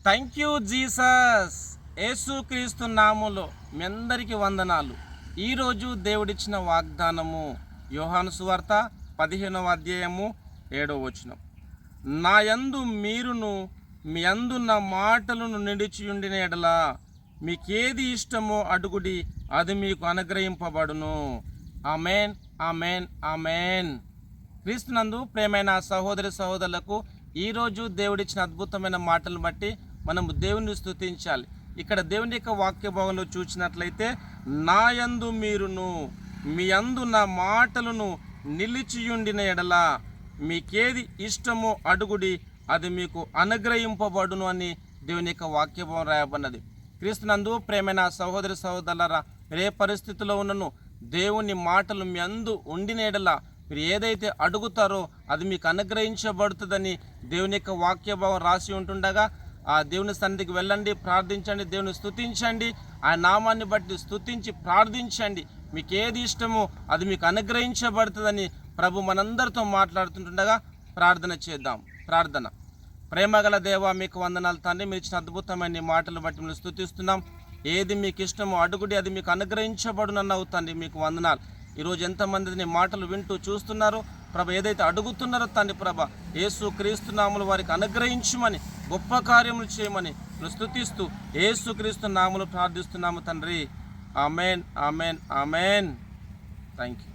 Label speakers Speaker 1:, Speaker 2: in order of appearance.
Speaker 1: Thank you Jesus. యేసుక్రీస్తు నామములో మీ అందరికీ వందనాలు. ఈరోజు దేవుడిచ్చిన వాగ్దానము యోహాను సువార్త 15వ అధ్యాయము 7వ వచనం. నా యందు మీరును మీ అందున్న మాటలను నిలిచియుండిన ఎడల మీకేది ఇష్టమో అడుగుడి, అది మీకు అనుగ్రహింపబడును. Amen, amen, amen. క్రీస్తునందు ప్రేమైన సహోదరి సహోదరులకు ఈరోజు దేవుడిచ్చిన అద్భుతమైన మాటలను బట్టి మనము దేవుని స్తుతించాలి. ఇక్కడ దేవుని యొక్క వాక్య భాగంలో చూసినట్లయితే, నా యందు మీరును మీ అందు నా మాటలను నిలిచియుండిన ఎడల మీకేది ఇష్టమో అడుగుడి, అది మీకు అనుగ్రహింపబడును అని దేవుని యొక్క వాక్య భాగం రాయబడినది. క్రీస్తునందు ప్రేమైన సహోదరి సహోదరులారా, మీరు ఏ పరిస్థితిలో ఉన్నను దేవుని మాటలు మీ అందు ఉండిన ఎడల మీరు ఏదైతే అడుగుతారో అది మీకు అనుగ్రహించబడుతుందని దేవుని యొక్క వాక్య భావం రాసి ఉంటుండగా ఆ దేవుని సన్నిధికి వెళ్ళండి, ప్రార్థించండి, దేవుని స్తుతించండి, ఆ నామాన్ని బట్టి స్తుతించి ప్రార్థించండి. మీకు ఏది ఇష్టమో అది మీకు అనుగ్రహించబడుతుందని ప్రభు మనందరితో మాట్లాడుతుండగా ప్రార్థన చేద్దాం. ప్రార్థన. ప్రేమగల దేవ, మీకు వందనాలు తండ్రి. మీరు ఇచ్చిన అద్భుతమైన మాటలు బట్టి మేము స్తుతిస్తున్నాం. ఏది మీకు ఇష్టమో అడుగుడి, అది మీకు అనుగ్రహించబడునన్నావు తండ్రి. మీకు వందనాలు. ఈరోజు ఎంతమంది మాటలు వింటూ చూస్తున్నారు ప్రభ, ఏదైతే అడుగుతున్నారో తండ్రి ప్రభ, యేసుక్రీస్తు నామములో వారికి అనుగ్రహించమని, గొప్ప కార్యములు చేయమని స్తుతిస్తూ యేసుక్రీస్తు నామములో ప్రార్థిస్తున్నాము తండ్రి. Amen, amen, amen. Thank you.